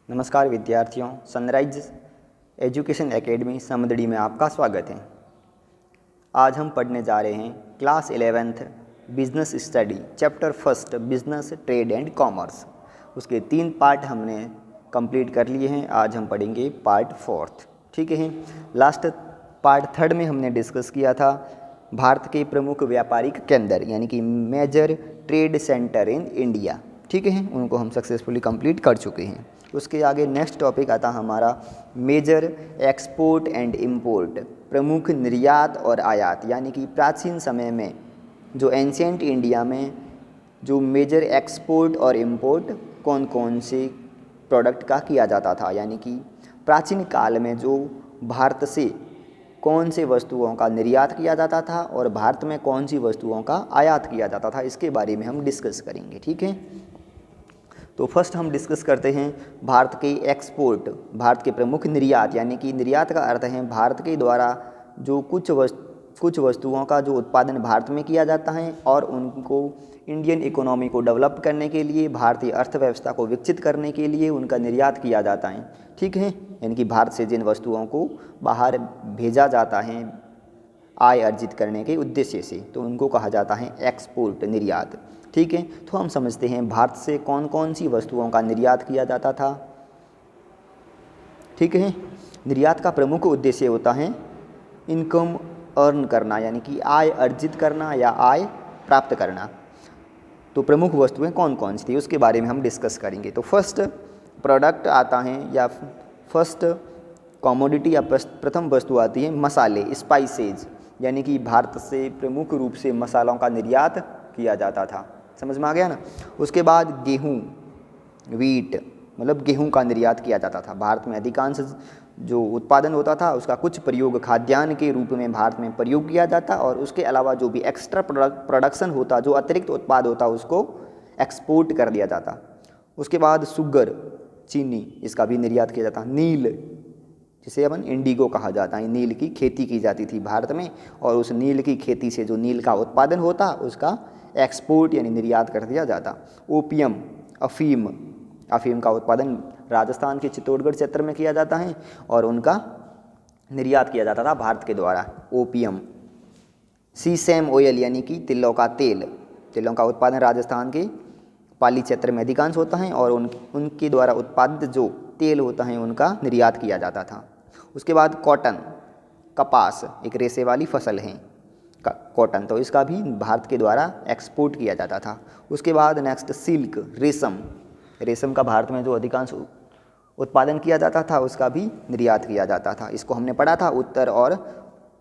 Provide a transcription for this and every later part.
नमस्कार विद्यार्थियों, sunrise education academy Samdari में आपका स्वागत है। आज हम पढ़ने जा रहे हैं class 11th business study chapter first business trade and commerce. उसके 3 पार्ट हमने कंप्लीट कर लिए हैं। आज हम पढ़ेंगे पार्ट 4। ठीक है। लास्ट पार्ट 3 में हमने डिस्कस किया था भारत के प्रमुख व्यापारिक केंद्र यानी कि major trade centre in India. ठीक है, उनको हम सक्सेसफुली कंप्लीट कर चुके हैं। उसके आगे नेक्स्ट टॉपिक आता हमारा मेजर एक्सपोर्ट एंड इंपोर्ट, प्रमुख निर्यात और आयात। यानी कि प्राचीन समय में जो एंशिएंट इंडिया में जो मेजर एक्सपोर्ट और इंपोर्ट कौन कौन से प्रोडक्ट का किया जाता था, यानी कि प्राचीन काल में जो भारत से कौन से वस्तुओं का निर्यात किया जाता था और भारत में कौन सी वस्तुओं का आयात किया जाता था, इसके बारे में हम डिस्कस करेंगे। ठीक है, तो फर्स्ट हम डिस्कस करते हैं भारत के एक्सपोर्ट, भारत के प्रमुख निर्यात। यानी कि निर्यात का अर्थ है भारत के द्वारा जो कुछ वस्तुओं का जो उत्पादन भारत में किया जाता है और उनको इंडियन इकोनॉमी को डेवलप करने के लिए, भारतीय अर्थव्यवस्था को विकसित करने के लिए उनका निर्यात किया जाता है। ठीक है, यानी कि भारत से जिन वस्तुओं को बाहर भेजा जाता है आय अर्जित करने के उद्देश्य से, तो उनको कहा जाता है एक्सपोर्ट, निर्यात। ठीक है, तो हम समझते हैं भारत से कौन कौन सी वस्तुओं का निर्यात किया जाता था। ठीक है, निर्यात का प्रमुख उद्देश्य होता है इनकम अर्न करना, यानी कि आय अर्जित करना या आय प्राप्त करना। तो प्रमुख वस्तुएं कौन कौन सी थी उसके बारे में हम डिस्कस करेंगे। तो फर्स्ट प्रोडक्ट आता है या फर्स्ट कमोडिटी या प्रथम वस्तु आती है मसाले, स्पाइसेज। यानी कि भारत से प्रमुख रूप से मसालों का निर्यात किया जाता था। समझ में आ गया ना। उसके बाद गेहूँ, वीट, मतलब गेहूं का निर्यात किया जाता था। भारत में अधिकांश जो उत्पादन होता था उसका कुछ प्रयोग खाद्यान्न के रूप में भारत में प्रयोग किया जाता, और उसके अलावा जो भी एक्स्ट्रा प्रोडक्शन होता, जो अतिरिक्त उत्पाद होता, उसको एक्सपोर्ट कर दिया जाता। उसके बाद शुगर, चीनी, इसका भी निर्यात किया जाता। नील, जिसे अपन इंडिगो कहा जाता है, नील की खेती की जाती थी भारत में, और उस नील की खेती से जो नील का उत्पादन होता उसका एक्सपोर्ट यानी निर्यात कर दिया जाता। ओपियम, अफीम, अफीम का उत्पादन राजस्थान के चित्तौड़गढ़ क्षेत्र में किया जाता है और उनका निर्यात किया जाता था भारत के द्वारा, ओपियम। सीसैम ऑयल, यानी कि तिलों का तेल, तिलों का उत्पादन राजस्थान के पाली क्षेत्र में अधिकांश होता है और उनके द्वारा उत्पादित जो तेल होता है उनका निर्यात किया जाता था। उसके बाद कॉटन, कपास एक रेशे वाली फसल है कॉटन, तो इसका भी भारत के द्वारा एक्सपोर्ट किया जाता था। उसके बाद नेक्स्ट सिल्क, रेशम, रेशम का भारत में जो अधिकांश उत्पादन किया जाता था उसका भी निर्यात किया जाता था। इसको हमने पढ़ा था उत्तर और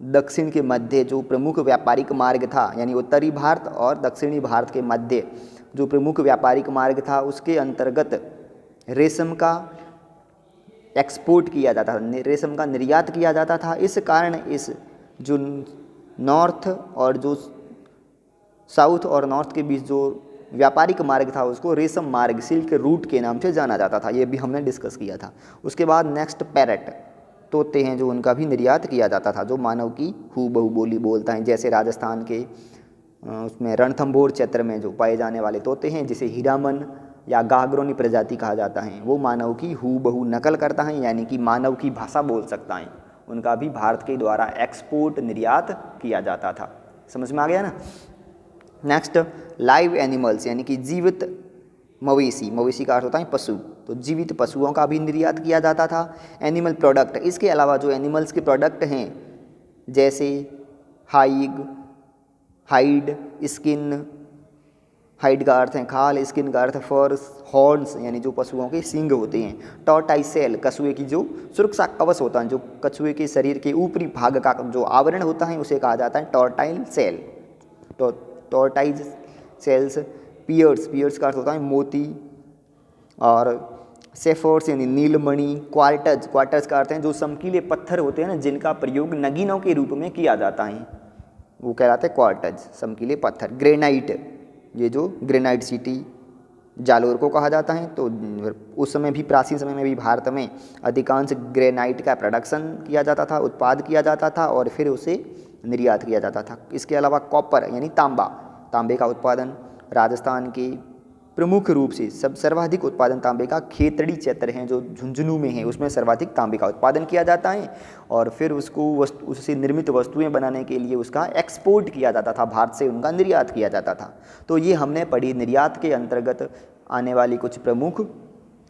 दक्षिण के मध्य जो प्रमुख व्यापारिक मार्ग था, यानी उत्तरी भारत और दक्षिणी भारत के मध्य जो प्रमुख व्यापारिक मार्ग था उसके अंतर्गत रेशम का एक्सपोर्ट किया जाता था, रेशम का निर्यात किया जाता था। इस कारण इस जो नॉर्थ और जो साउथ और नॉर्थ के बीच जो व्यापारिक मार्ग था उसको रेशम मार्ग, सिल्क रूट के नाम से जाना जाता था। ये भी हमने डिस्कस किया था। उसके बाद नेक्स्ट पैरट, तोते हैं जो उनका भी निर्यात किया जाता था, जो मानव की हूबहू बोली बोलता है। जैसे राजस्थान के उसमें रणथंभौर क्षेत्र में जो पाए जाने वाले तोते हैं जिसे हीरामन या गागरोनी प्रजाति कहा जाता है, वो मानव की हूबहू नकल करता है, यानी कि मानव की भाषा बोल सकता है। उनका भी भारत के द्वारा एक्सपोर्ट, निर्यात किया जाता था। समझ में आ गया ना। नेक्स्ट लाइव एनिमल्स, यानी कि जीवित मवेशी, मवेशी का अर्थ होता है पशु, तो जीवित पशुओं का भी निर्यात किया जाता था। एनिमल प्रोडक्ट, इसके अलावा जो एनिमल्स के प्रोडक्ट हैं जैसे हाइड, स्किन, हाइड का अर्थ है खाल, स्किन का अर्थ फर, हॉर्न्स यानी जो पशुओं के सींग होते हैं, टॉर्टाइसेल, कछुए की जो सुरक्षा कवच होता है, जो कछुए के शरीर के ऊपरी भाग का जो आवरण होता है उसे कहा जाता है टॉर्टाइल सेल, टॉर्टाइज सेल्स। पियर्स, पियर्स का अर्थ होता है मोती, और सेफोर्स यानी नीलमणि। क्वार्टज, क्वार्टज का अर्थ है जो चमकीले पत्थर होते हैं ना जिनका प्रयोग नगीनों के रूप में किया जाता है, वो कहलाते हैं क्वार्टज, चमकीले पत्थर। ग्रेनाइट, ये जो ग्रेनाइट सिटी जालोर को कहा जाता है, तो उस समय भी, प्राचीन समय में भी भारत में अधिकांश ग्रेनाइट का प्रोडक्शन किया जाता था, उत्पाद किया जाता था और फिर उसे निर्यात किया जाता था। इसके अलावा कॉपर यानी तांबा, तांबे का उत्पादन राजस्थान के प्रमुख रूप से सर्वाधिक उत्पादन तांबे का खेतड़ी क्षेत्र है जो झुंझुनू में है, उसमें सर्वाधिक तांबे का उत्पादन किया जाता है और फिर उसको उससे निर्मित वस्तुएं बनाने के लिए उसका एक्सपोर्ट किया जाता था, भारत से उनका निर्यात किया जाता था। तो ये हमने पढ़ी निर्यात के अंतर्गत आने वाली कुछ प्रमुख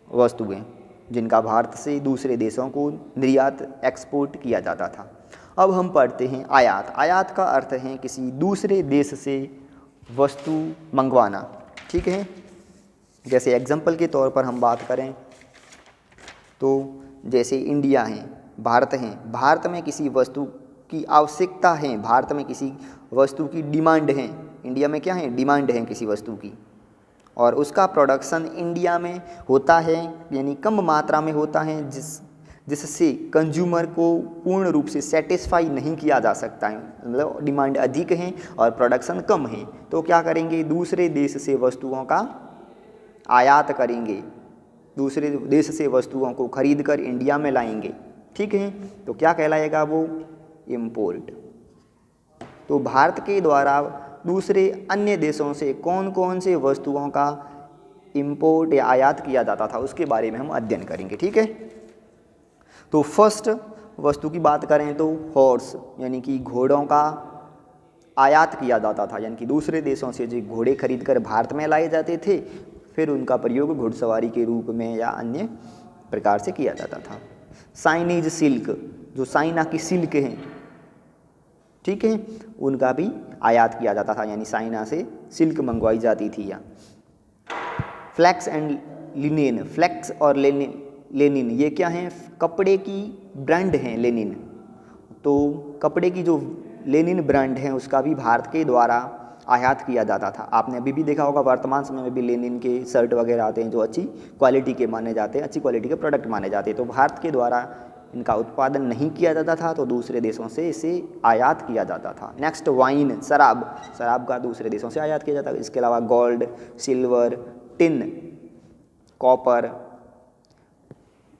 वस्तुएं जिनका भारत से दूसरे देशों को निर्यात एक्सपोर्ट किया जाता था। अब हम पढ़ते हैं आयात। आयात का अर्थ है किसी दूसरे देश से वस्तु मंगवाना, ठीक है। जैसे एग्जाम्पल के तौर पर हम बात करें तो जैसे इंडिया है, भारत है, भारत में किसी वस्तु की आवश्यकता है, भारत में किसी वस्तु की डिमांड है, इंडिया में क्या है, डिमांड है किसी वस्तु की, और उसका प्रोडक्शन इंडिया में होता है यानी कम मात्रा में होता है जिससे कंज्यूमर को पूर्ण रूप से सेटिस्फाई नहीं किया जा सकता है, मतलब डिमांड अधिक है और प्रोडक्शन कम है, तो क्या करेंगे, दूसरे देश से वस्तुओं का आयात करेंगे, दूसरे देश से वस्तुओं को खरीद कर इंडिया में लाएंगे, ठीक है। तो क्या कहलाएगा वो, इम्पोर्ट। तो भारत के द्वारा दूसरे अन्य देशों से कौन कौन से वस्तुओं का इम्पोर्ट या आयात किया जाता था उसके बारे में हम अध्ययन करेंगे, ठीक है। तो फर्स्ट वस्तु की बात करें तो हॉर्स यानी कि घोड़ों का आयात किया जाता था, यानी कि दूसरे देशों से जो घोड़े खरीद कर भारत में लाए जाते थे, फिर उनका प्रयोग घुड़सवारी के रूप में या अन्य प्रकार से किया जाता था। चाइनीज सिल्क, जो चाइना की सिल्क हैं, ठीक है, उनका भी आयात किया जाता था, यानी चाइना से सिल्क मंगवाई जाती थी। या फ्लैक्स एंड लिनेन, फ्लैक्स और लेनिन ये क्या हैं, कपड़े की ब्रांड हैं लेनिन। तो कपड़े की जो लेनिन ब्रांड है उसका भी भारत के द्वारा आयात किया जाता था। आपने अभी भी देखा होगा, वर्तमान समय में भी लेनिन के शर्ट वगैरह आते हैं जो अच्छी क्वालिटी के माने जाते हैं, अच्छी क्वालिटी के प्रोडक्ट माने जाते हैं। तो भारत के द्वारा इनका उत्पादन नहीं किया जाता था, तो दूसरे देशों से इसे आयात किया जाता था। नेक्स्ट वाइन, शराब, शराब का दूसरे देशों से आयात किया जाता था। इसके अलावा गोल्ड, सिल्वर, टिन, कॉपर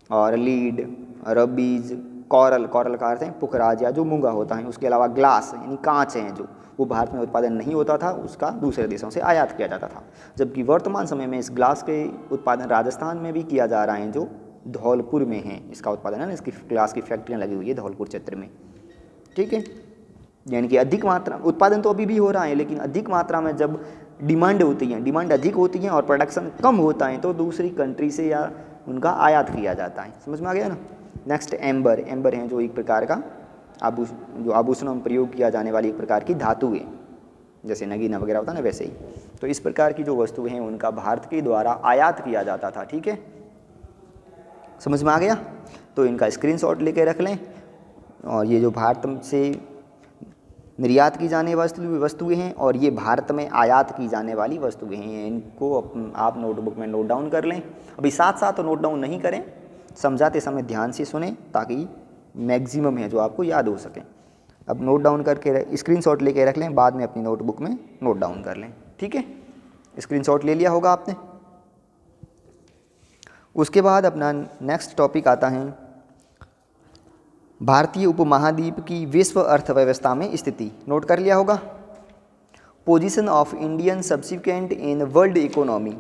और लीड, रबीज, कॉरल, कॉरल का अर्थ है पुखराज या जो मूंगा होता है। उसके अलावा ग्लास यानी कांच हैं जो वो भारत में उत्पादन नहीं होता था, उसका दूसरे देशों से आयात किया जाता था। जबकि वर्तमान समय में इस ग्लास के उत्पादन राजस्थान में भी किया जा रहा है, जो धौलपुर में है इसका उत्पादन, है ना, इसकी ग्लास की फैक्ट्रियाँ लगी हुई है धौलपुर क्षेत्र में, ठीक है। यानी कि अधिक मात्रा उत्पादन तो अभी भी हो रहा है, लेकिन अधिक मात्रा में जब डिमांड होती है, डिमांड अधिक होती है और प्रोडक्शन कम होता है, तो दूसरी कंट्री से या उनका आयात किया जाता है। समझ में आ गया ना। नेक्स्ट एम्बर, एम्बर है जो एक प्रकार का जो आभूषणों में प्रयोग किया जाने वाली एक प्रकार की धातु है, जैसे नगीना वगैरह होता है ना, वैसे ही। तो इस प्रकार की जो वस्तुएं हैं उनका भारत के द्वारा आयात किया जाता था, ठीक है। समझ में आ गया। तो इनका स्क्रीनशॉट लेके रख लें। और ये जो भारत से निर्यात की जाने वस्तुएं हैं और ये भारत में आयात की जाने वाली वस्तुएं हैं, इनको आप नोटबुक में नोट डाउन कर लें। अभी साथ साथ तो नोट डाउन नहीं करें, समझाते समय ध्यान से सुने ताकि मैक्सिमम है जो आपको याद हो सके। अब नोट डाउन करके स्क्रीनशॉट लेके रख लें, बाद में अपनी नोटबुक में नोट डाउन कर लें, ठीक है। स्क्रीनशॉट ले लिया होगा आपने। उसके बाद अपना नेक्स्ट टॉपिक आता है भारतीय उपमहाद्वीप की विश्व अर्थव्यवस्था में स्थिति। नोट कर लिया होगा। Position of Indian subsequent in world economy.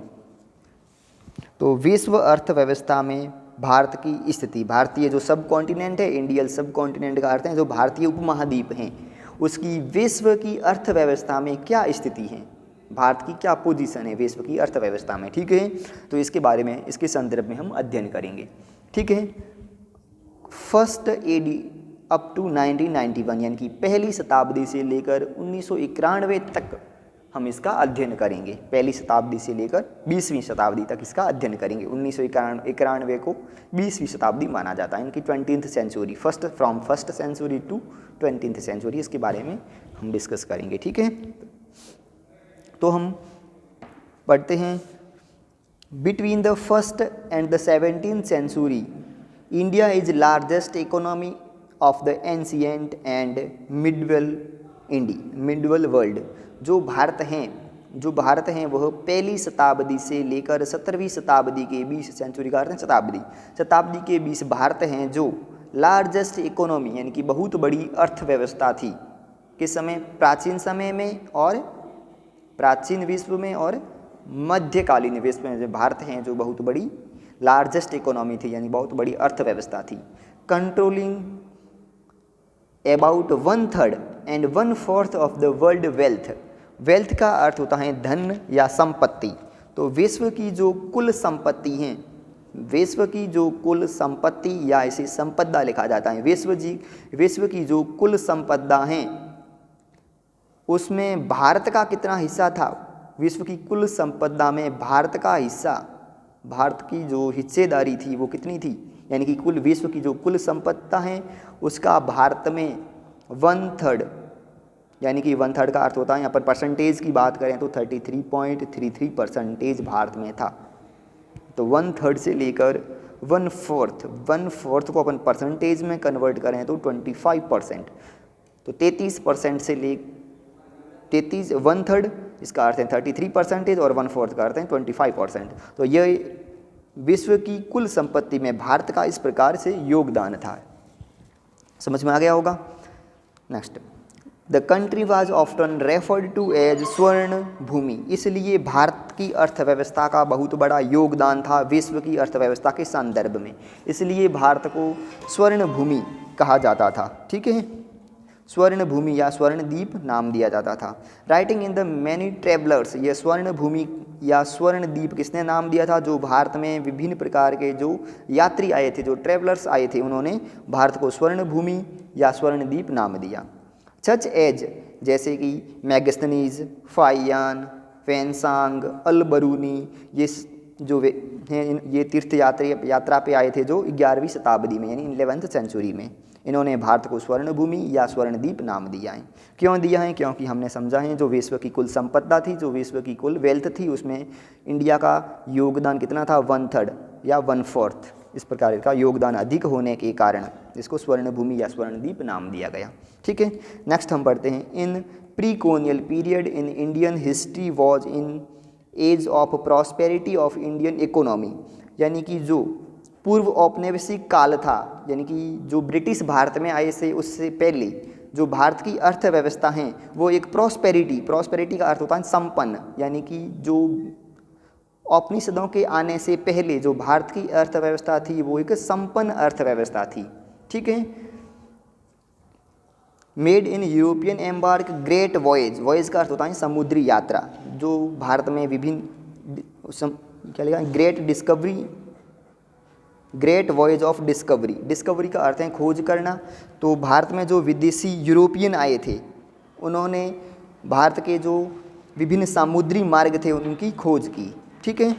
तो विश्व अर्थव्यवस्था में भारत की स्थिति, भारतीय जो सब कॉन्टिनेंट है, इंडियन सब कॉन्टिनेंट का अर्थ है जो भारतीय उपमहाद्वीप हैं, उसकी विश्व की अर्थव्यवस्था में क्या स्थिति है, भारत की क्या पोजीशन है विश्व की अर्थव्यवस्था में, ठीक है। तो इसके बारे में, इसके संदर्भ में हम अध्ययन करेंगे, ठीक है। फर्स्ट एडी अप टू 1991 यानी कि पहली शताब्दी से लेकर 1991 तक हम इसका अध्ययन करेंगे। पहली शताब्दी से लेकर 20वीं शताब्दी तक इसका अध्ययन करेंगे। 1991 को 20वीं शताब्दी माना जाता है, इनकी 20th century, from first century to 20th century, इसके बारे में हम डिस्कस करेंगे, ठीक है। तो हम पढ़ते हैं, between the first and the 17th century India is largest economy of the ancient and medieval world. जो भारत हैं वह पहली शताब्दी से लेकर 17वीं शताब्दी के 20 सेंचुरी का अर्थ है शताब्दी के 20 भारत हैं जो लार्जेस्ट इकोनॉमी यानी कि बहुत बड़ी अर्थव्यवस्था थी। किस समय? प्राचीन समय में और प्राचीन विश्व में और मध्यकालीन विश्व में जो भारत है जो बहुत बड़ी लार्जेस्ट इकोनॉमी थी, यानी बहुत बड़ी अर्थव्यवस्था थी। Controlling about 1/3 and 1/4 of the world wealth. Wealth का अर्थ होता है धन या संपत्ति। तो विश्व की जो कुल संपत्ति हैं, विश्व की जो कुल संपत्ति या इसे संपदा लिखा जाता है, विश्व की जो कुल संपदा हैं उसमें भारत का कितना हिस्सा था? विश्व की कुल संपदा में भारत का हिस्सा, भारत की जो हिस्सेदारी थी वो कितनी थी? यानी कि कुल विश्व की जो कुल संपदा है उसका भारत में 1/3, यानी कि 1/3 का अर्थ होता है, यहाँ पर परसेंटेज की बात करें तो 33.33% भारत में था। तो 1/3 से लेकर 1/4 को अपन परसेंटेज में कन्वर्ट करें तो 25%। तो 33% से ले 1/3 इसका अर्थ है 33% और 1/4 का अर्थ है 25%। तो यह विश्व की कुल संपत्ति में भारत का इस प्रकार से योगदान था। समझ में आ गया होगा। Next, the country was often referred to as स्वर्ण भूमि। इसलिए भारत की अर्थव्यवस्था का बहुत बड़ा योगदान था विश्व की अर्थव्यवस्था के संदर्भ में, इसलिए भारत को स्वर्ण भूमि कहा जाता था। ठीक है, स्वर्ण भूमि या स्वर्णद्वीप नाम दिया जाता था। Writing in the many travellers, यह स्वर्ण भूमि या स्वर्णद्वीप किसने नाम दिया था? जो भारत में विभिन्न प्रकार के जो यात्री आए थे, जो ट्रेवलर्स आए थे, उन्होंने भारत को स्वर्ण भूमि या स्वर्णद्वीप नाम दिया। सच एज, जैसे कि मैगस्थनीज, फाइयान, फैनसांग, अलबरूनी, ये जो वे हैं ये तीर्थ यात्रा पे आए थे जो 11वीं शताब्दी में, यानी 11th सेंचुरी में। इन्होंने भारत को स्वर्ण भूमि या स्वर्णद्वीप नाम दिया है। क्यों दिया है? क्योंकि हमने समझा है जो विश्व की कुल संपदा थी, जो विश्व की कुल वेल्थ थी, उसमें इंडिया का योगदान कितना था? 1/3 या 1/4, इस प्रकार का योगदान अधिक होने के कारण इसको स्वर्ण भूमि या स्वर्णद्वीप नाम दिया गया। ठीक है, नेक्स्ट हम पढ़ते हैं। In pre colonial period in Indian history was in age of prosperity of Indian economy, यानी कि जो पूर्व औपनिवेशिक काल था, यानी कि जो ब्रिटिश भारत में आए से उससे पहले जो भारत की अर्थव्यवस्था है वो एक प्रॉस्पेरिटी का अर्थ होता है संपन्न, यानी कि जो उपनिषदों के आने से पहले जो भारत की अर्थव्यवस्था थी वो एक संपन्न अर्थव्यवस्था थी। ठीक है, made in European embark great voyage का अर्थ होता है समुद्री यात्रा, जो भारत में विभिन्न क्या लिखा है? ग्रेट वॉयज ऑफ डिस्कवरी का अर्थ है खोज करना। तो भारत में जो विदेशी यूरोपियन आए थे उन्होंने भारत के जो विभिन्न समुद्री मार्ग थे उनकी खोज की। ठीक है,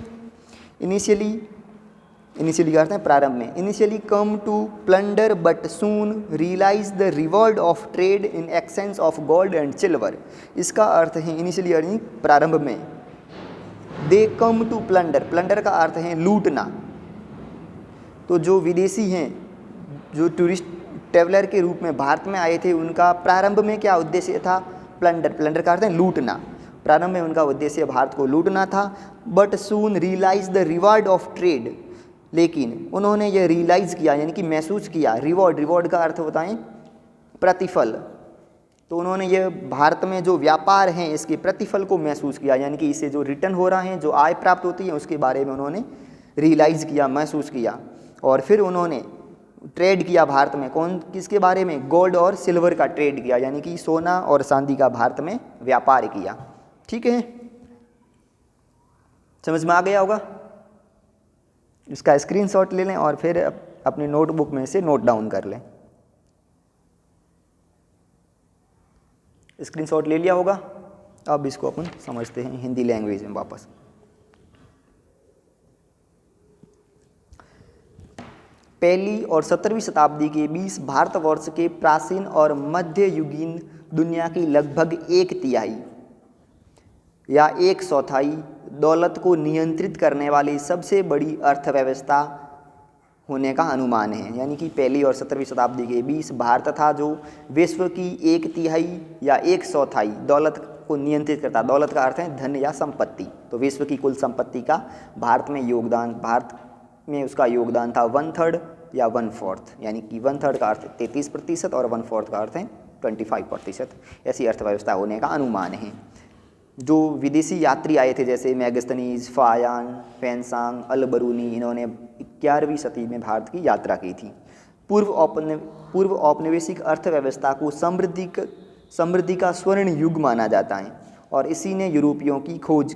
इनिशियली का अर्थ है प्रारंभ में। Initially come to plunder but soon realise the reward of trade in exchange of gold and silver. इसका अर्थ है इनिशियली यानी प्रारंभ में। दे कम टू प्लंडर का अर्थ है लूटना। तो जो विदेशी हैं, जो टूरिस्ट ट्रेवलर के रूप में भारत में आए थे, उनका प्रारंभ में क्या उद्देश्य था? प्लंडर का अर्थ है लूटना। प्रारंभ में उनका उद्देश्य भारत को लूटना था। But soon realise the reward of trade, लेकिन उन्होंने यह रियलाइज़ किया यानी कि महसूस किया। रिवॉर्ड का अर्थ होता है प्रतिफल। तो उन्होंने यह भारत में जो व्यापार हैं इसके प्रतिफल को महसूस किया, यानी कि इससे जो रिटर्न हो रहा है, जो आय प्राप्त होती है, उसके बारे में उन्होंने रियलाइज़ किया, महसूस किया। और फिर उन्होंने ट्रेड किया भारत में। किसके बारे में? गोल्ड और सिल्वर का ट्रेड किया, यानी कि सोना और चांदी का भारत में व्यापार किया। ठीक है, समझ में आ गया होगा। इसका स्क्रीनशॉट ले लें और फिर अपने नोटबुक में से नोट डाउन कर लें। स्क्रीनशॉट ले लिया होगा। अब इसको अपन समझते हैं हिंदी लैंग्वेज में वापस। पहली और 17वीं शताब्दी के 20 भारतवर्ष के प्राचीन और मध्ययुगीन दुनिया की लगभग 1/3 या 1/4 दौलत को नियंत्रित करने वाली सबसे बड़ी अर्थव्यवस्था होने का अनुमान है। यानी कि पहली और 17वीं शताब्दी के 20 भारत था जो विश्व की 1/3 या 1/4 दौलत को नियंत्रित करता। दौलत का अर्थ है धन या संपत्ति। तो विश्व की कुल संपत्ति का भारत में उसका योगदान था 1/3 या 1/4, यानी कि 1/3 का अर्थ 33% और 1/4 का अर्थ है 25%। ऐसी अर्थव्यवस्था होने का अनुमान है। जो विदेशी यात्री आए थे जैसे मैगस्थनीज, फायान, फैनसांग, अल-बरूनी, इन्होंने 11वीं सदी में भारत की यात्रा की थी। पूर्व औपनिवेशिक अर्थव्यवस्था को समृद्धि का स्वर्ण युग माना जाता है और इसी ने यूरोपियों की खोज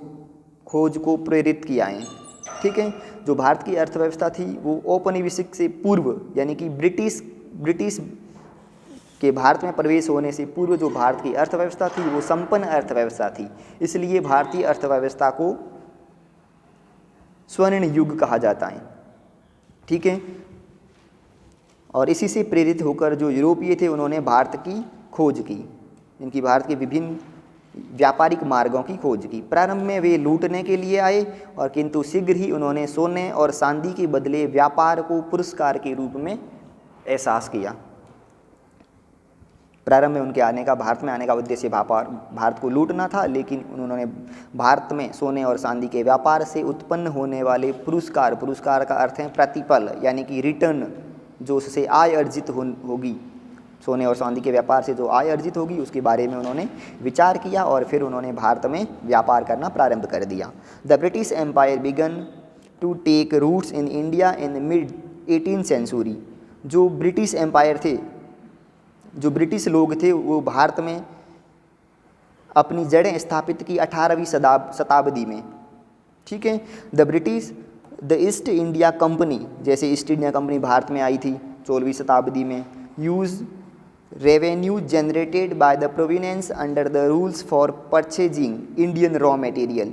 को प्रेरित किया है। ठीक है, जो भारत की अर्थव्यवस्था थी वो औपनिवेशिक से पूर्व यानी कि ब्रिटिश के भारत में प्रवेश होने से पूर्व जो भारत की अर्थव्यवस्था थी वो संपन्न अर्थव्यवस्था थी, इसलिए भारतीय अर्थव्यवस्था को स्वर्ण युग कहा जाता है। ठीक है, और इसी से प्रेरित होकर जो यूरोपीय थे उन्होंने भारत की खोज की, इनकी भारत के विभिन्न व्यापारिक मार्गों की खोज की। प्रारंभ में वे लूटने के लिए आए और किंतु शीघ्र ही उन्होंने सोने और चांदी के बदले व्यापार को पुरस्कार के रूप में एहसास किया। प्रारंभ में उनके भारत में आने का उद्देश्य भारत को लूटना था, लेकिन उन्होंने भारत में सोने और चांदी के व्यापार से उत्पन्न होने वाले पुरस्कार का अर्थ है प्रतिफल यानी कि रिटर्न, जो उससे आय अर्जित होगी, सोने और चांदी के व्यापार से जो आय अर्जित होगी उसके बारे में उन्होंने विचार किया और फिर उन्होंने भारत में व्यापार करना प्रारंभ कर दिया। The British empire began to take roots in India in mid 18th century. जो ब्रिटिश एम्पायर थे, जो ब्रिटिश लोग थे, वो भारत में अपनी जड़ें स्थापित की 18वीं शताब्दी में। ठीक है, द ईस्ट इंडिया कंपनी, जैसे ईस्ट इंडिया कंपनी भारत में आई थी 16वीं शताब्दी में, use revenue generated by the provenance under the rules for purchasing Indian raw material.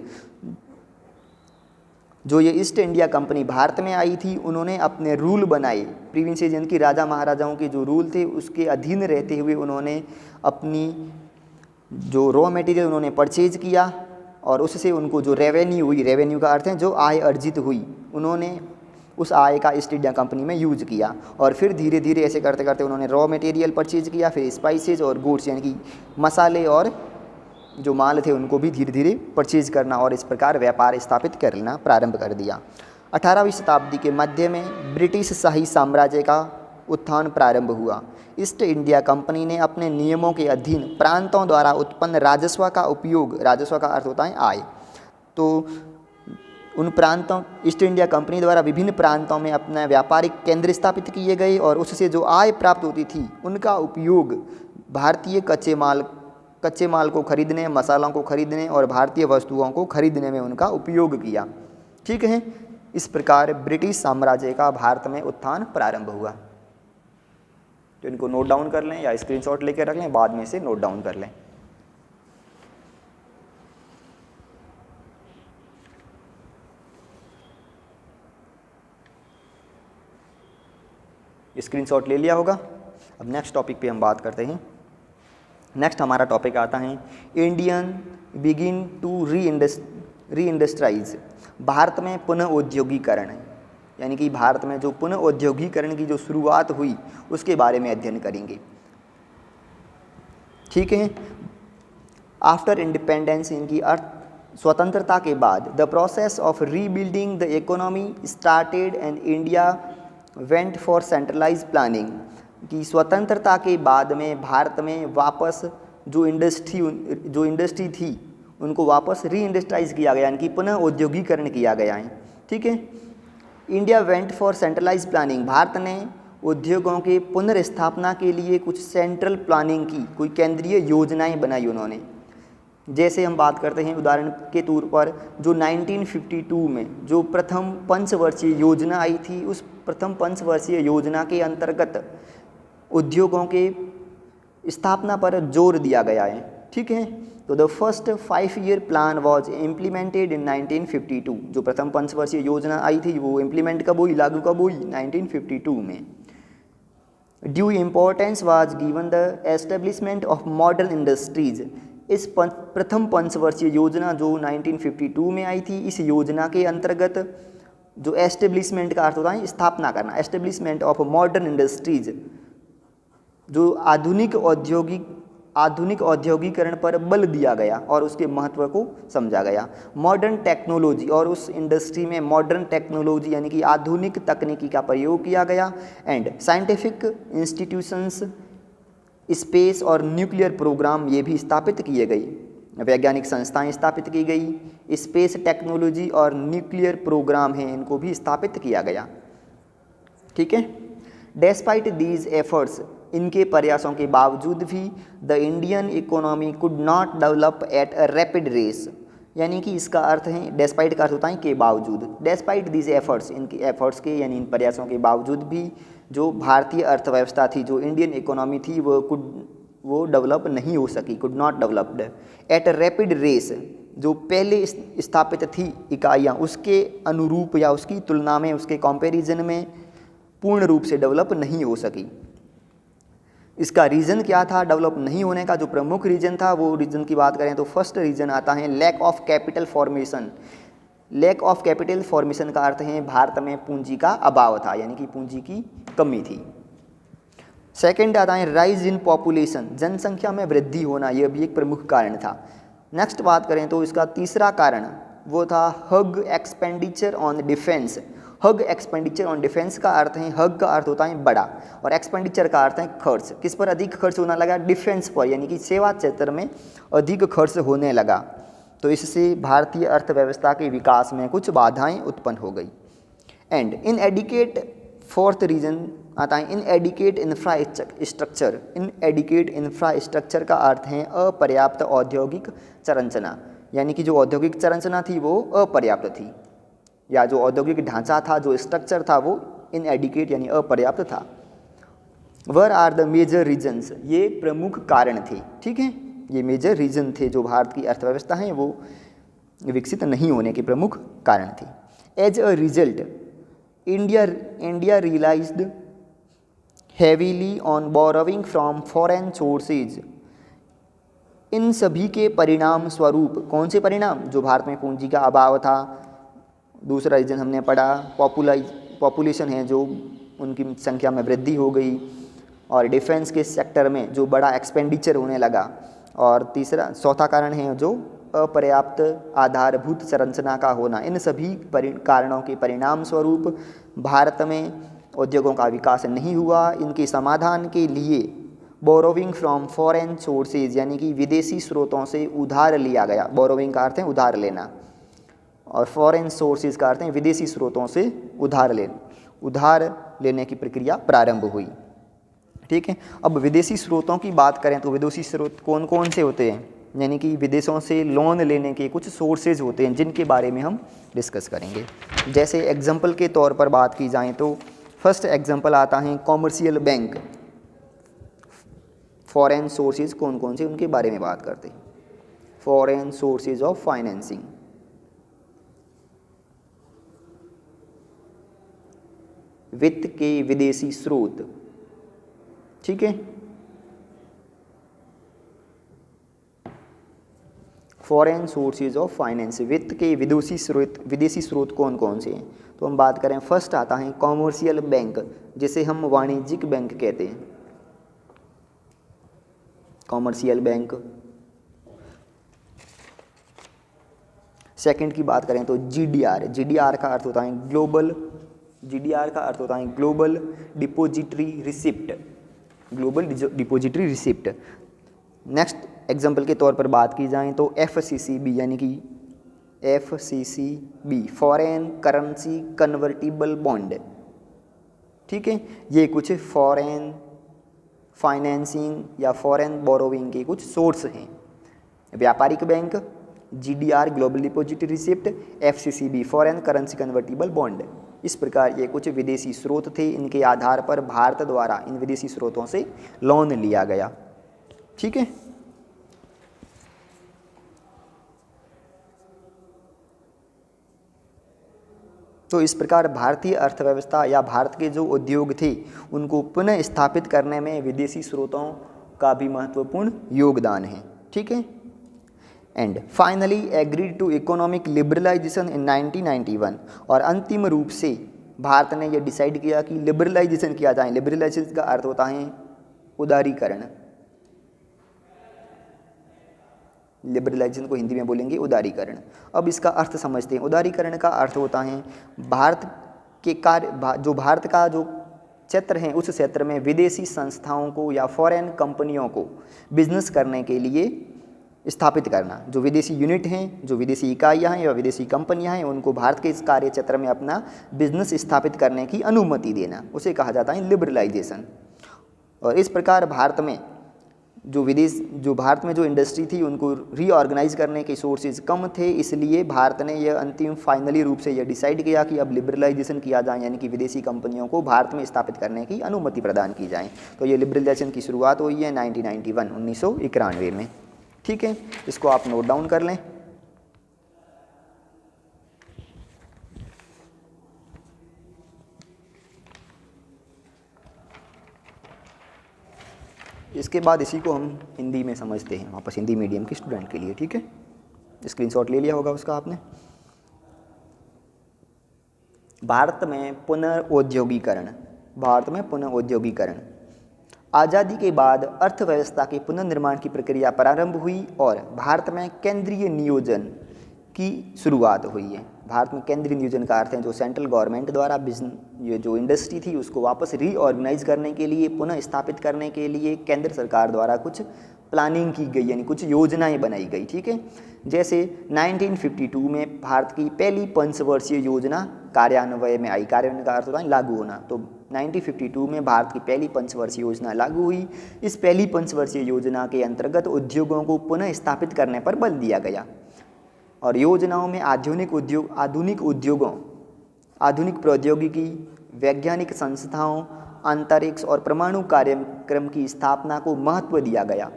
जो ये ईस्ट इंडिया कंपनी भारत में आई थी उन्होंने अपने रूल बनाए, प्रोविंसेस जिनकी राजा महाराजाओं के जो रूल थे उसके अधीन रहते हुए उन्होंने अपनी जो रॉ मटेरियल उन्होंने परचेज किया और उससे उनको जो रेवेन्यू हुई, रेवेन्यू का अर्थ है जो आय अर्जित हुई, उन्होंने उस आय का ईस्ट इंडिया कंपनी में यूज किया और फिर धीरे धीरे ऐसे करते करते उन्होंने रॉ मटेरियल परचेज किया, फिर स्पाइसेज और गुड्स यानी कि मसाले और जो माल थे उनको भी धीरे धीरे परचेज करना और इस प्रकार व्यापार स्थापित करना प्रारंभ कर दिया। 18वीं शताब्दी के मध्य में ब्रिटिश शाही साम्राज्य का उत्थान प्रारंभ हुआ। ईस्ट इंडिया कंपनी ने अपने नियमों के अधीन प्रांतों द्वारा उत्पन्न राजस्व का उपयोग, राजस्व का अर्थ होता है आय, तो उन प्रांतों ईस्ट इंडिया कंपनी द्वारा विभिन्न प्रांतों में अपना व्यापारिक केंद्र स्थापित किए गए और उससे जो आय प्राप्त होती थी उनका उपयोग भारतीय कच्चे माल को खरीदने, मसालों को खरीदने और भारतीय वस्तुओं को खरीदने में उनका उपयोग किया। ठीक है, इस प्रकार ब्रिटिश साम्राज्य का भारत में उत्थान प्रारंभ हुआ। तो इनको नोट डाउन कर लें या स्क्रीनशॉट लेकर रख लें, बाद में से नोट डाउन कर लें। स्क्रीनशॉट ले लिया होगा। अब नेक्स्ट टॉपिक पे हम बात करते हैं। नेक्स्ट हमारा टॉपिक आता है इंडियन बिगिन टू री इंडस्ट्राइज। भारत में पुनः औद्योगिकरण, यानी कि भारत में जो पुनः औद्योगिकरण की जो शुरुआत हुई उसके बारे में अध्ययन करेंगे। ठीक है, आफ्टर इंडिपेंडेंस, इनकी स्वतंत्रता के बाद, the process of rebuilding the economy started and India went for centralise planning. कि स्वतंत्रता के बाद में भारत में वापस जो इंडस्ट्री थी उनको वापस री इंडस्ट्राइज किया गया, यानी कि पुनः औद्योगिकरण किया गया है। ठीक है, India went for centralise planning, भारत ने उद्योगों के पुनर्स्थापना के लिए कुछ सेंट्रल प्लानिंग की, कोई केंद्रीय योजनाएं बनाई उन्होंने। जैसे हम बात करते हैं उदाहरण के तौर पर जो 1952 में जो प्रथम पंचवर्षीय योजना आई थी, उस प्रथम पंचवर्षीय योजना के अंतर्गत उद्योगों के स्थापना पर जोर दिया गया है। ठीक है, तो the first 5-year plan was implemented in 1952। जो प्रथम पंचवर्षीय योजना आई थी वो इम्प्लीमेंट कब हुई, लागू कब हुई, 1952 में। Due importance was given the establishment of modern industries. इस प्रथम पंचवर्षीय योजना जो 1952 में आई थी, इस योजना के अंतर्गत जो एस्टेब्लिशमेंट का अर्थ होता है स्थापना करना, एस्टेब्लिशमेंट ऑफ मॉडर्न इंडस्ट्रीज, जो आधुनिक औद्योगिकरण पर बल दिया गया और उसके महत्व को समझा गया। मॉडर्न टेक्नोलॉजी, और उस इंडस्ट्री में मॉडर्न टेक्नोलॉजी यानी कि आधुनिक तकनीकी का प्रयोग किया गया। एंड साइंटिफिक इंस्टीट्यूशंस, स्पेस और न्यूक्लियर प्रोग्राम ये भी स्थापित किए गए। वैज्ञानिक संस्थाएं स्थापित की गई, स्पेस टेक्नोलॉजी और न्यूक्लियर प्रोग्राम हैं इनको भी स्थापित किया गया। ठीक है। डेस्पाइट दीज एफर्ट्स, इनके प्रयासों के बावजूद भी the Indian economy could not develop at a rapid race, यानी कि इसका अर्थ है डेस्पाइट का अर्थ होता है के बावजूद, डेस्पाइट दीज एफर्ट्स, इनके एफर्ट्स के यानी इन प्रयासों के बावजूद भी जो भारतीय अर्थव्यवस्था थी, जो इंडियन इकोनॉमी थी, वो डेवलप नहीं हो सकी, could not developed at a rapid race, जो पहले स्थापित थी इकाइयाँ उसके अनुरूप या उसकी तुलना में, उसके कंपैरिजन में पूर्ण रूप से डेवलप नहीं हो सकी। इसका रीज़न क्या था डेवलप नहीं होने का? जो प्रमुख रीज़न था, वो रीज़न की बात करें तो फर्स्ट रीज़न आता है lack of capital formation. Lack of capital formation का अर्थ है भारत में पूंजी का अभाव था, यानी कि पूंजी की कमी थी। सेकेंड आता है राइज इन पॉपुलेशन, जनसंख्या में वृद्धि होना, यह भी एक प्रमुख कारण था। नेक्स्ट बात करें तो इसका तीसरा कारण वो था huge expenditure on defence. Huge expenditure on defence का अर्थ है, हग का अर्थ होता है बड़ा और एक्सपेंडिचर का अर्थ है खर्च। किस पर अधिक खर्च होने लगा? डिफेंस पर, यानी कि सेवा क्षेत्र में अधिक खर्च होने लगा। तो इससे भारतीय अर्थव्यवस्था के विकास में कुछ बाधाएं उत्पन्न हो गई। एंड इनएडिकेट, फोर्थ रीजन आता है इनएडिकेट इंफ्रास्ट्रक्चर। इनएडिकेट इंफ्रास्ट्रक्चर का अर्थ है अपर्याप्त औद्योगिक संरचना, यानी कि जो औद्योगिक संरचना थी वो अपर्याप्त थी, या जो औद्योगिक ढांचा था, जो स्ट्रक्चर था वो इनएडिकेट यानी अपर्याप्त था। वर आर द मेजर रीजन्स, ये प्रमुख कारण थे। ठीक है, ये मेजर रीजन थे जो भारत की अर्थव्यवस्था है वो विकसित नहीं होने के प्रमुख कारण थे। As a result India realised heavily on borrowing from foreign sources. इन सभी के परिणाम स्वरूप, कौन से परिणाम? जो भारत में पूंजी का अभाव था, दूसरा रीजन हमने पढ़ा पॉपुलेशन है, जो उनकी संख्या में वृद्धि हो गई, और डिफेंस के सेक्टर में जो बड़ा एक्सपेंडिचर होने लगा, और तीसरा चौथा कारण है जो अपर्याप्त आधारभूत संरचना का होना। इन सभी कारणों के परिणाम स्वरूप भारत में उद्योगों का विकास नहीं हुआ। इनके समाधान के लिए बोरोविंग फ्रॉम फॉरेन सोर्सेज, यानी कि विदेशी स्रोतों से उधार लिया गया। बोरोविंग का अर्थ है उधार लेना, और फॉरेन सोर्सेज का अर्थ है विदेशी स्रोतों से उधार लेने की प्रक्रिया प्रारंभ हुई। ठीक है, अब विदेशी स्रोतों की बात करें तो विदेशी स्रोत कौन कौन से होते हैं, यानी कि विदेशों से लोन लेने के कुछ सोर्सेज होते हैं जिनके बारे में हम डिस्कस करेंगे। जैसे एग्जांपल के तौर पर बात की जाए तो फर्स्ट एग्जांपल आता है कॉमर्शियल बैंक। फॉरेन सोर्सेज कौन कौन से, उनके बारे में बात करते हैं। फॉरेन सोर्सेज ऑफ फाइनेंसिंग, वित्त के विदेशी स्रोत। ठीक है, फॉरेन सोर्सेज ऑफ फाइनेंस, वित्त के विदेशी स्रोत कौन कौन से हैं? तो हम बात करें, फर्स्ट आता है कॉमर्शियल बैंक, जिसे हम वाणिज्यिक बैंक कहते हैं, कॉमर्शियल बैंक। सेकंड की बात करें तो जीडीआर। जीडीआर का अर्थ होता है ग्लोबल, जीडीआर का अर्थ होता है global depository receipt, global depository receipt. Next example के तौर पर बात की जाए तो एफसीसीबी, यानी कि FCCB foreign currency convertible bond. ठीक है, ये कुछ फॉरेन फाइनेंसिंग या फॉरेन बोरोविंग के कुछ सोर्स हैं। व्यापारिक bank, GDR global depository receipt, FCCB foreign currency convertible bond. इस प्रकार ये कुछ विदेशी स्रोत थे, इनके आधार पर भारत द्वारा इन विदेशी स्रोतों से लोन लिया गया। ठीक है, तो इस प्रकार भारतीय अर्थव्यवस्था या भारत के जो उद्योग थे उनको पुनः स्थापित करने में विदेशी स्रोतों का भी महत्वपूर्ण योगदान है। ठीक है, and finally agreed to economic liberalisation in 1991, और अंतिम रूप से भारत ने यह डिसाइड किया कि लिबरलाइजेशन किया जाए। लिबरलाइजेशन का अर्थ होता है उदारीकरण, लिबरलाइजेशन को हिंदी में बोलेंगे उदारीकरण। अब इसका अर्थ समझते हैं। उदारीकरण का अर्थ होता है भारत के जो भारत का जो क्षेत्र है उस क्षेत्र में विदेशी संस्थाओं को या फॉरेन कंपनियों को बिजनेस करने के लिए स्थापित करना। जो विदेशी यूनिट हैं, जो विदेशी इकाइयाँ हैं या विदेशी कंपनियाँ हैं, उनको भारत के इस कार्य क्षेत्र में अपना बिजनेस स्थापित करने की अनुमति देना, उसे कहा जाता है लिबरलाइजेशन। और इस प्रकार भारत में जो इंडस्ट्री थी उनको रीऑर्गेनाइज करने के सोर्सेज कम थे, इसलिए भारत ने यह अंतिम फाइनली रूप से यह डिसाइड किया कि अब लिबरलाइजेशन किया जाए, यानी कि विदेशी कंपनियों को भारत में स्थापित करने की अनुमति प्रदान की जाए। तो ये लिबरलाइजेशन की शुरुआत हुई है 1991 में। ठीक है, इसको आप नोट डाउन कर लें। इसके बाद इसी को हम हिंदी में समझते हैं वापस, हिंदी मीडियम के स्टूडेंट के लिए। ठीक है, स्क्रीनशॉट ले लिया होगा उसका आपने। भारत में पुनर्औद्योगीकरण। आज़ादी के बाद अर्थव्यवस्था के पुनर्निर्माण की प्रक्रिया प्रारंभ हुई और भारत में केंद्रीय नियोजन की शुरुआत हुई है। भारत में केंद्रीय नियोजन का अर्थ है जो सेंट्रल गवर्नमेंट द्वारा ये जो इंडस्ट्री थी उसको वापस रीऑर्गेनाइज करने के लिए, पुनः स्थापित करने के लिए केंद्र सरकार द्वारा कुछ प्लानिंग की गई, यानी कुछ योजनाएं बनाई गई। ठीक है, जैसे 1952 में भारत की पहली पंचवर्षीय योजना कार्यान्वयन में आई। कार्यान्वयन का अर्थ होता है लागू होना। तो 1952 में भारत की पहली पंचवर्षीय योजना लागू हुई। इस पहली पंचवर्षीय योजना के अंतर्गत उद्योगों को पुनः स्थापित करने पर बल दिया गया और योजनाओं में आधुनिक उद्योगों, आधुनिक प्रौद्योगिकी, वैज्ञानिक संस्थाओं, अंतरिक्ष और परमाणु कार्यक्रम की स्थापना को महत्व दिया गया।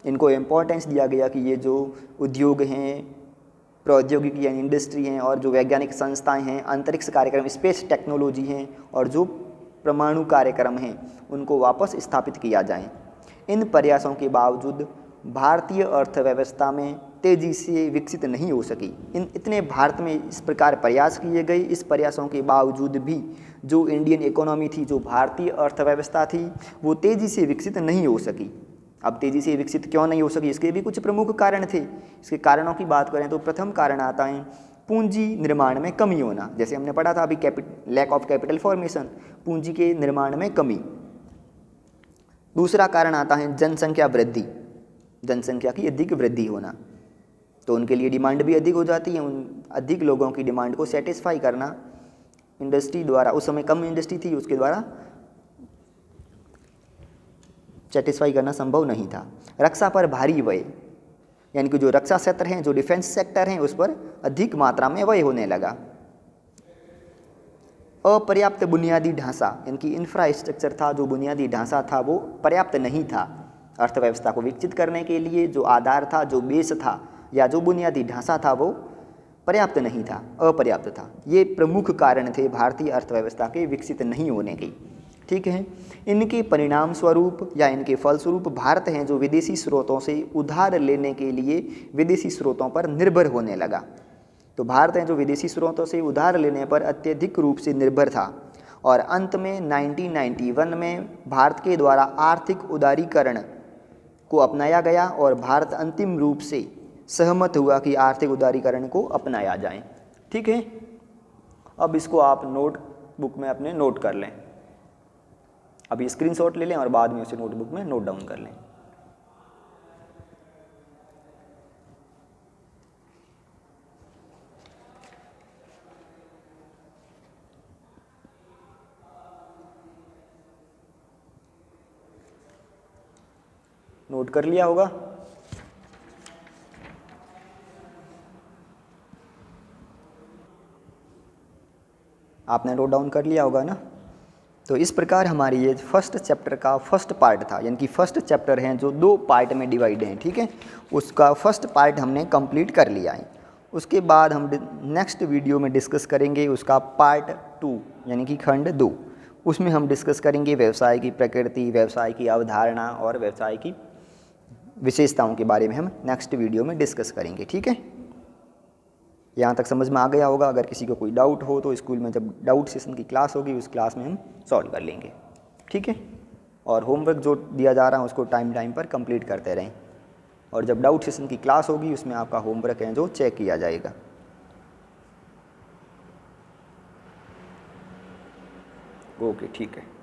इनको इम्पोर्टेंस दिया गया कि ये जो उद्योग हैं, प्रौद्योगिकी यानी इंडस्ट्री हैं, और जो वैज्ञानिक संस्थाएं हैं, अंतरिक्ष कार्यक्रम, स्पेस टेक्नोलॉजी हैं, और जो परमाणु कार्यक्रम हैं, उनको वापस स्थापित किया जाए। इन प्रयासों के बावजूद भारतीय अर्थव्यवस्था में तेज़ी से विकसित नहीं हो सकी। इतने भारत में इस प्रकार प्रयास किए गए, इस प्रयासों के बावजूद भी जो इंडियन इकोनॉमी थी, जो भारतीय अर्थव्यवस्था थी, वो तेज़ी से विकसित नहीं हो सकी। अब तेज़ी से विकसित क्यों नहीं हो सकी, इसके भी कुछ प्रमुख कारण थे। इसके कारणों की बात करें तो प्रथम कारण आता है पूंजी निर्माण में कमी होना। जैसे हमने पढ़ा था अभी लैक ऑफ कैपिटल फॉर्मेशन, पूंजी के निर्माण में कमी। दूसरा कारण आता है जनसंख्या वृद्धि, जनसंख्या की अधिक वृद्धि होना। तो उनके लिए डिमांड भी अधिक हो जाती है। उन अधिक लोगों की डिमांड को सेटिस्फाई करना इंडस्ट्री द्वारा, उस समय कम इंडस्ट्री थी, उसके द्वारा सेटिस्फाई करना संभव नहीं था। रक्षा पर भारी व्यय, यानी कि जो रक्षा क्षेत्र हैं, जो डिफेंस सेक्टर हैं, उस पर अधिक मात्रा में व्यय होने लगा। अपर्याप्त बुनियादी ढांचा, यानी कि इंफ्रास्ट्रक्चर था, जो बुनियादी ढांचा था वो पर्याप्त नहीं था। अर्थव्यवस्था को विकसित करने के लिए जो आधार था, जो बेस था, या जो बुनियादी ढांचा था वो पर्याप्त नहीं था, अपर्याप्त था। ये प्रमुख कारण थे भारतीय अर्थव्यवस्था के विकसित नहीं होने के। ठीक है, इनके परिणाम स्वरूप या इनके फलस्वरूप भारत हैं जो विदेशी स्रोतों से उधार लेने के लिए विदेशी स्रोतों पर निर्भर होने लगा। तो भारत हैं जो विदेशी स्रोतों से उधार लेने पर अत्यधिक रूप से निर्भर था और अंत में 1991 में भारत के द्वारा आर्थिक उदारीकरण को अपनाया गया और भारत अंतिम रूप से सहमत हुआ कि आर्थिक उदारीकरण को अपनाया जाए। ठीक है, अब इसको आप नोटबुक में अपने नोट कर लें। अभी स्क्रीनशॉट ले लें और बाद में उसे नोटबुक में नोट डाउन कर लें। नोट कर लिया होगा? आपने नोट डाउन कर लिया होगा ना? तो इस प्रकार हमारी ये फर्स्ट चैप्टर का फर्स्ट पार्ट था, यानी कि फर्स्ट चैप्टर हैं जो 2 पार्ट में डिवाइड हैं। ठीक है, उसका फर्स्ट पार्ट हमने कंप्लीट कर लिया है। उसके बाद हम नेक्स्ट वीडियो में डिस्कस करेंगे उसका पार्ट 2, यानी कि खंड 2। उसमें हम डिस्कस करेंगे व्यवसाय की प्रकृति, व्यवसाय की अवधारणा और व्यवसाय की विशेषताओं के बारे में हम नेक्स्ट वीडियो में डिस्कस करेंगे। ठीक है, यहाँ तक समझ में आ गया होगा। अगर किसी को कोई डाउट हो तो स्कूल में जब डाउट सेशन की क्लास होगी उस क्लास में हम सॉल्व कर लेंगे। ठीक है, और होमवर्क जो दिया जा रहा है उसको टाइम पर कंप्लीट करते रहें, और जब डाउट सेशन की क्लास होगी उसमें आपका होमवर्क है जो चेक किया जाएगा। ओके, ठीक है।